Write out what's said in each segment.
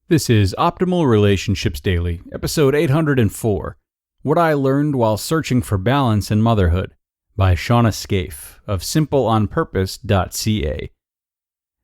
This is Optimal Relationships Daily, episode 804, What I Learned While Searching for Balance in Motherhood, by Shawna Scafe of simpleonpurpose.ca.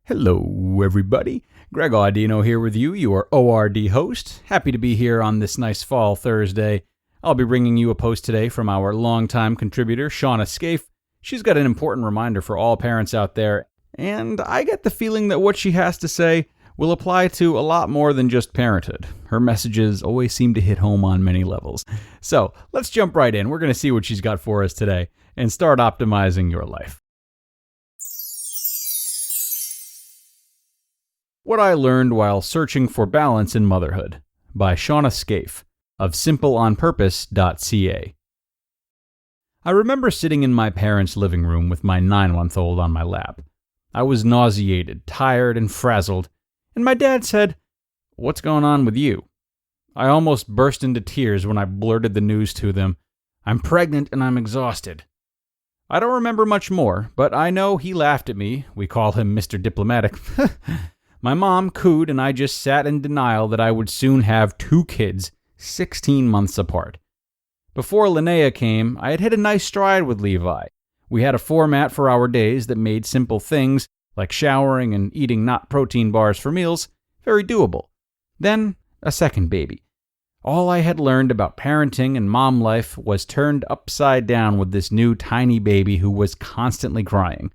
Hello, everybody. Greg Audino here with you, your ORD host. Happy to be here on this nice fall Thursday. I'll be bringing you a post today from our longtime contributor, Shawna Scafe. She's got an important reminder for all parents out there, and I get the feeling that what she has to say will apply to a lot more than just parenthood. Her messages always seem to hit home on many levels. So let's jump right in. We're going to see what she's got for us today and start optimizing your life. What I Learned While Searching for Balance in Motherhood, by Shawna Scafe of simpleonpurpose.ca. I remember sitting in my parents' living room with my 9-month-old on my lap. I was nauseated, tired, and frazzled, and my dad said, "What's going on with you?" I almost burst into tears when I blurted the news to them. "I'm pregnant and I'm exhausted." I don't remember much more, but I know he laughed at me. We call him Mr. Diplomatic. My mom cooed, and I just sat in denial that I would soon have 2 kids, 16 months apart. Before Linnea came, I had hit a nice stride with Levi. We had a format for our days that made simple things, like showering and eating not protein bars for meals, very doable. Then, a second baby. All I had learned about parenting and mom life was turned upside down with this new tiny baby who was constantly crying.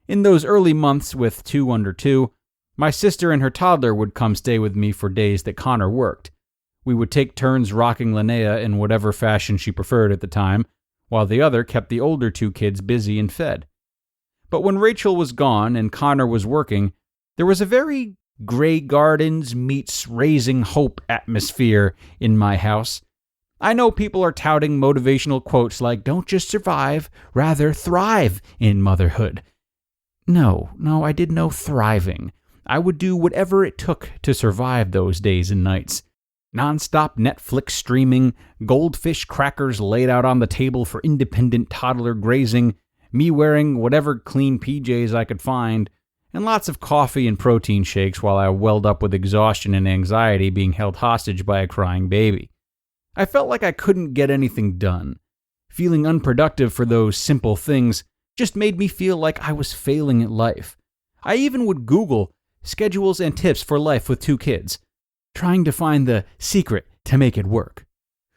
In those early months with 2 under 2, my sister and her toddler would come stay with me for days that Connor worked. We would take turns rocking Linnea in whatever fashion she preferred at the time, while the other kept the older 2 kids busy and fed. But when Rachel was gone and Connor was working, there was a very Grey Gardens meets Raising Hope atmosphere in my house. I know people are touting motivational quotes like, "Don't just survive, rather thrive in motherhood." No, I did no thriving. I would do whatever it took to survive those days and nights. Non-stop Netflix streaming, goldfish crackers laid out on the table for independent toddler grazing, me wearing whatever clean PJs I could find, and lots of coffee and protein shakes while I welled up with exhaustion and anxiety being held hostage by a crying baby. I felt like I couldn't get anything done. Feeling unproductive for those simple things just made me feel like I was failing at life. I even would Google schedules and tips for life with 2 kids, trying to find the secret to make it work.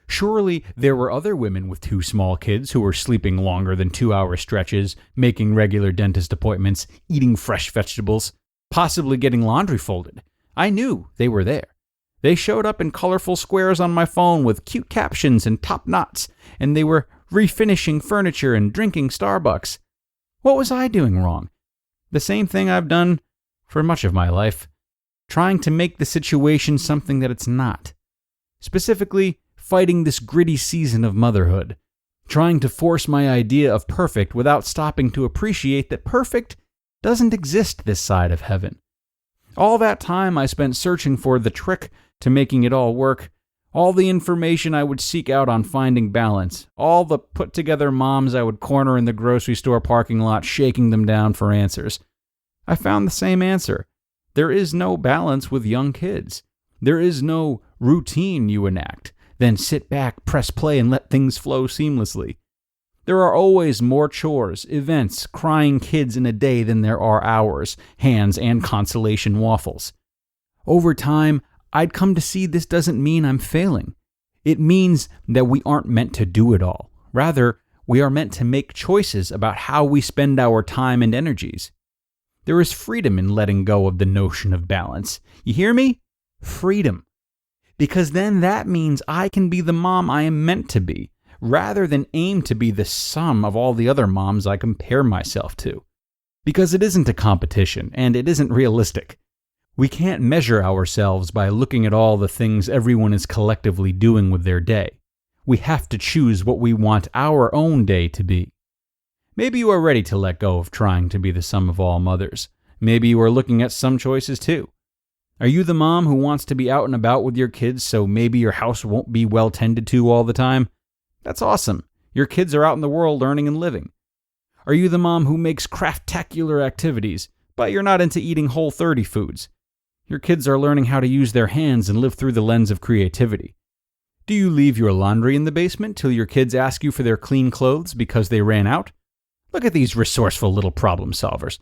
Surely there were other women with 2 small kids who were sleeping longer than 2-hour stretches, making regular dentist appointments, eating fresh vegetables, possibly getting laundry folded. I knew they were there. They showed up in colorful squares on my phone with cute captions and top knots, and they were refinishing furniture and drinking Starbucks. What was I doing wrong? The same thing I've done for much of my life, trying to make the situation something that it's not. Specifically, fighting this gritty season of motherhood, trying to force my idea of perfect without stopping to appreciate that perfect doesn't exist this side of heaven. All that time I spent searching for the trick to making it all work, all the information I would seek out on finding balance, all the put-together moms I would corner in the grocery store parking lot shaking them down for answers. I found the same answer. There is no balance with young kids. There is no routine you enact. Then sit back, press play, and let things flow seamlessly. There are always more chores, events, crying kids in a day than there are hours, hands, and consolation waffles. Over time, I'd come to see this doesn't mean I'm failing. It means that we aren't meant to do it all. Rather, we are meant to make choices about how we spend our time and energies. There is freedom in letting go of the notion of balance. You hear me? Freedom. Because then that means I can be the mom I am meant to be, rather than aim to be the sum of all the other moms I compare myself to. Because it isn't a competition, and it isn't realistic. We can't measure ourselves by looking at all the things everyone is collectively doing with their day. We have to choose what we want our own day to be. Maybe you are ready to let go of trying to be the sum of all mothers. Maybe you are looking at some choices too. Are you the mom who wants to be out and about with your kids so maybe your house won't be well tended to all the time? That's awesome. Your kids are out in the world learning and living. Are you the mom who makes craftacular activities, but you're not into eating Whole30 foods? Your kids are learning how to use their hands and live through the lens of creativity. Do you leave your laundry in the basement till your kids ask you for their clean clothes because they ran out? Look at these resourceful little problem solvers.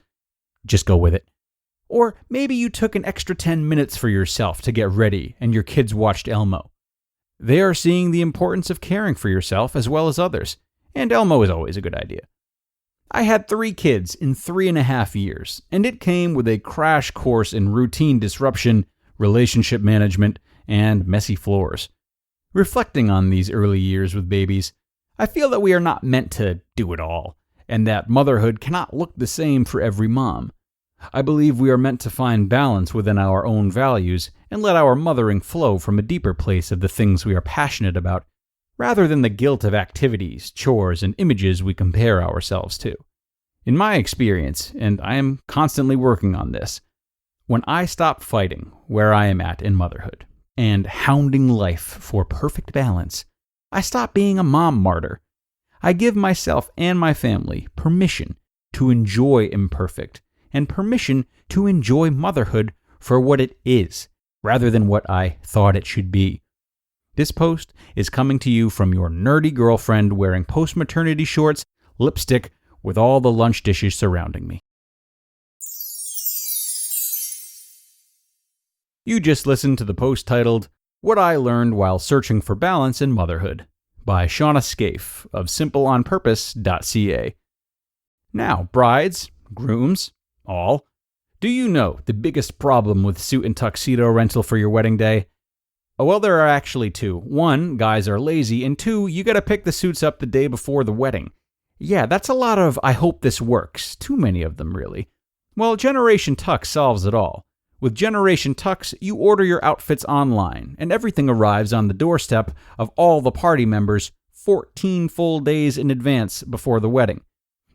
Just go with it. Or maybe you took an extra 10 minutes for yourself to get ready and your kids watched Elmo. They are seeing the importance of caring for yourself as well as others, and Elmo is always a good idea. I had 3 kids in 3.5 years, and it came with a crash course in routine disruption, relationship management, and messy floors. Reflecting on these early years with babies, I feel that we are not meant to do it all, and that motherhood cannot look the same for every mom. I believe we are meant to find balance within our own values and let our mothering flow from a deeper place of the things we are passionate about, rather than the guilt of activities, chores, and images we compare ourselves to. In my experience, and I am constantly working on this, when I stop fighting where I am at in motherhood and hounding life for perfect balance, I stop being a mom martyr. I give myself and my family permission to enjoy imperfect and permission to enjoy motherhood for what it is, rather than what I thought it should be. This post is coming to you from your nerdy girlfriend wearing post-maternity shorts, lipstick, with all the lunch dishes surrounding me. You just listened to the post titled, What I Learned While Searching for Balance in Motherhood, by Shawna Scafe of simpleonpurpose.ca. Now, brides, grooms, all, do you know the biggest problem with suit and tuxedo rental for your wedding day? Well, there are actually 2. 1, guys are lazy, and 2, you gotta pick the suits up the day before the wedding. Yeah, that's a lot of I hope this works. Too many of them, really. Well, Generation Tux solves it all. With Generation Tux, you order your outfits online, and everything arrives on the doorstep of all the party members 14 full days in advance before the wedding.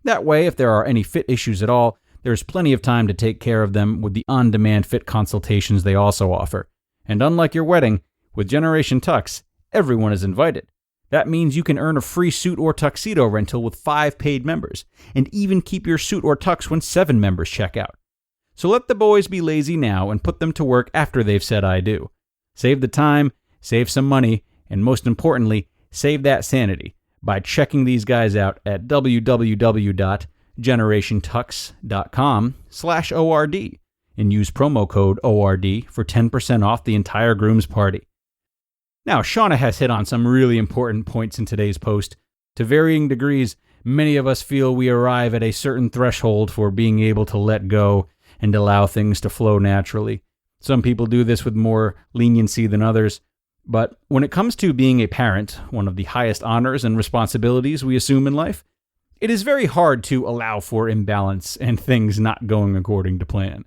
That way, if there are any fit issues at all, there's plenty of time to take care of them with the on-demand fit consultations they also offer. And unlike your wedding, with Generation Tux, everyone is invited. That means you can earn a free suit or tuxedo rental with 5 paid members, and even keep your suit or tux when 7 members check out. So let the boys be lazy now and put them to work after they've said I do. Save the time, save some money, and most importantly, save that sanity by checking these guys out at www.generationtux.com/ORD and use promo code ORD for 10% off the entire groom's party. Now, Shawna has hit on some really important points in today's post. To varying degrees, many of us feel we arrive at a certain threshold for being able to let go and allow things to flow naturally. Some people do this with more leniency than others. But when it comes to being a parent, one of the highest honors and responsibilities we assume in life, it is very hard to allow for imbalance and things not going according to plan.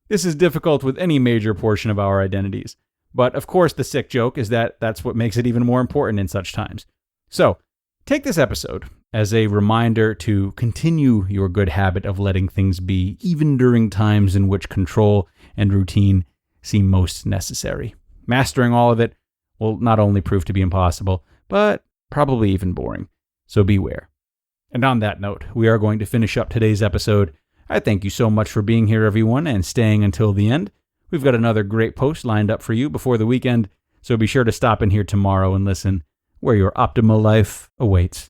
This is difficult with any major portion of our identities. But of course, the sick joke is that that's what makes it even more important in such times. So, take this episode as a reminder to continue your good habit of letting things be, even during times in which control and routine seem most necessary. Mastering all of it will not only prove to be impossible, but probably even boring. So beware. And on that note, we are going to finish up today's episode. I thank you so much for being here, everyone, and staying until the end. We've got another great post lined up for you before the weekend, so be sure to stop in here tomorrow and listen, where your optimal life awaits.